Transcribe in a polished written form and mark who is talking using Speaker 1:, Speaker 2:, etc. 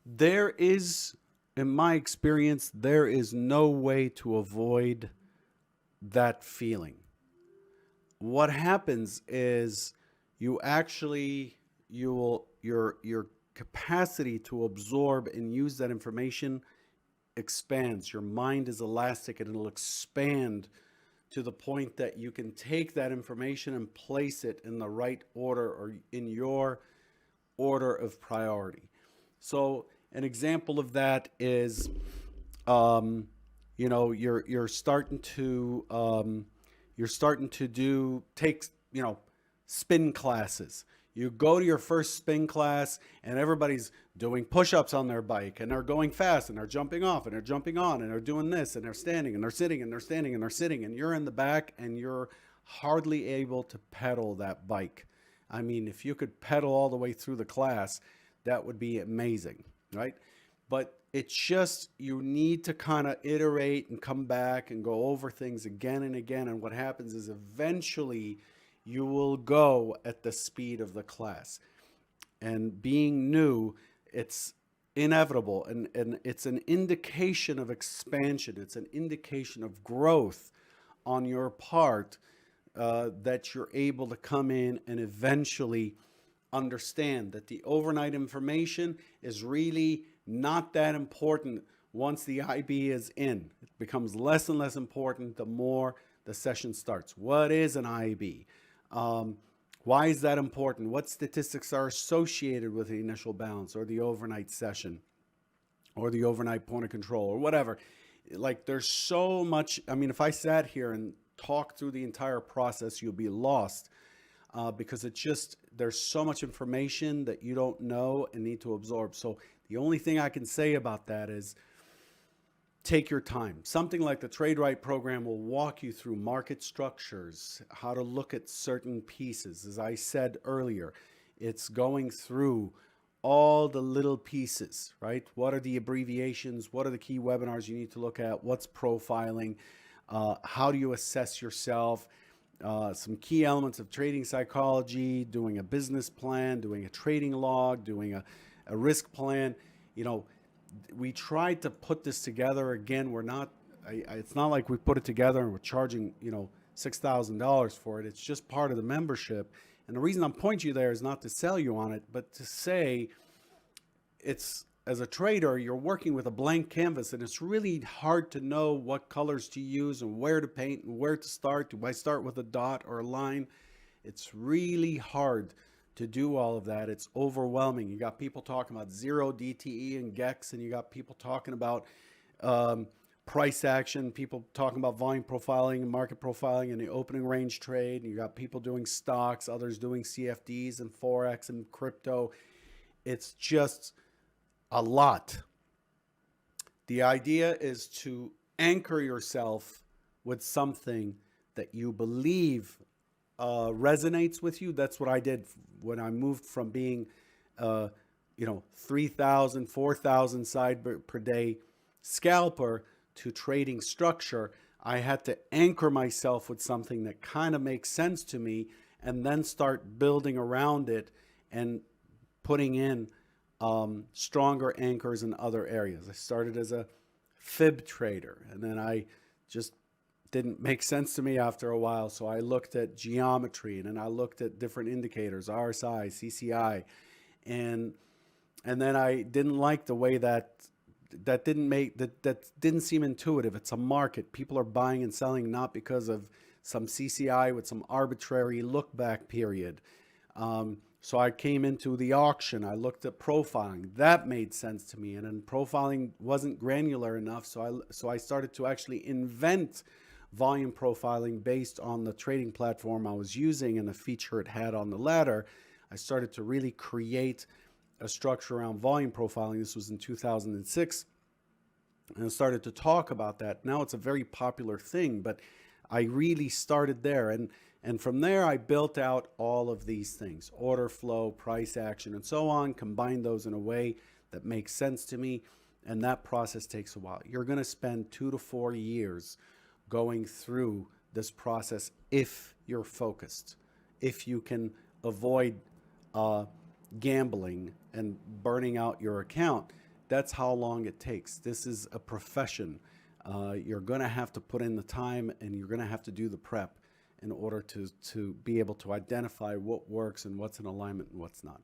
Speaker 1: There is, in my experience, there is no way to avoid that feeling. What happens is you actually you will your capacity to absorb and use that information expands. Your mind is elastic and it'll expand to the point that you can take that information and place it in the right order or in your order of priority. So an example of that is, um, you're starting to do take spin classes. You go to your first spin class and everybody's doing push-ups on their bike and they're going fast and they're jumping off and they're jumping on and they're doing this and they're standing and they're sitting and they're standing and they're sitting and you're in the back and you're hardly able to pedal that bike. I mean, if you could pedal all the way through the class, that would be amazing, right? But it's just you need to kind of iterate and come back and go over things again and again. And what happens is eventually you will go at the speed of the class. And being new, it's inevitable and it's an indication of expansion, it's an indication of growth on your part, that you're able to come in and eventually understand that the overnight information is really not that important once the IB is in. It becomes less and less important the more the session starts. What is an IB? Why is that important? What statistics are associated with the initial balance or the overnight session or the overnight point of control or whatever? Like there's so much. I mean, if I sat here and talked through the entire process, you'll be lost, because it's just there's so much information that you don't know and need to absorb. So the only thing I can say about that is take your time. Something like the Trade Right program will walk you through market structures, how to look at certain pieces. As I said earlier, it's going through all the little pieces, right? What are the abbreviations? What are the key webinars you need to look at? What's profiling? How do you assess yourself? Some key elements of trading psychology, doing a business plan, doing a trading log, doing a risk plan. You know, we tried to put this together. Again, we're not, it's not like we put it together and we're charging, $6,000 for it. It's just part of the membership. And the reason I'm pointing you there is not to sell you on it, but to say it's, as a trader, you're working with a blank canvas and it's really hard to know what colors to use and where to paint and where to start. Do I start with a dot or a line? It's really hard to do all of that. It's overwhelming. You got people talking about zero DTE and GEX, and you got people talking about price action, people talking about volume profiling and market profiling and the opening range trade. And you got people doing stocks, others doing CFDs and Forex and crypto. It's just a lot. The idea is to anchor yourself with something that you believe resonates with you. That's what I did when I moved from being 3,000, 4,000 side per day scalper to trading structure. I had to anchor myself with something that kind of makes sense to me and then start building around it and putting in stronger anchors in other areas. I started as a fib trader, and then I just didn't make sense to me after a while. So I looked at geometry, and then I looked at different indicators, RSI, CCI, and then I didn't like the way that didn't seem intuitive. It's a market. People are buying and selling not because of some CCI with some arbitrary look back period. So I came into the auction. I looked at profiling. That made sense to me. And then profiling wasn't granular enough. So I started to actually invent volume profiling based on the trading platform I was using and the feature it had on the ladder. I started to really create a structure around volume profiling. This was in 2006. And I started to talk about that. Now it's a very popular thing, but I really started there. And from there, I built out all of these things: order flow, price action, and so on, combined those in a way that makes sense to me. And that process takes a while. You're going to spend 2 to 4 years going through this process if you're focused, if you can avoid gambling and burning out your account. That's how long it takes. This is a profession. You're going to have to put in the time, and you're going to have to do the prep in order to be able to identify what works and what's in alignment and what's not.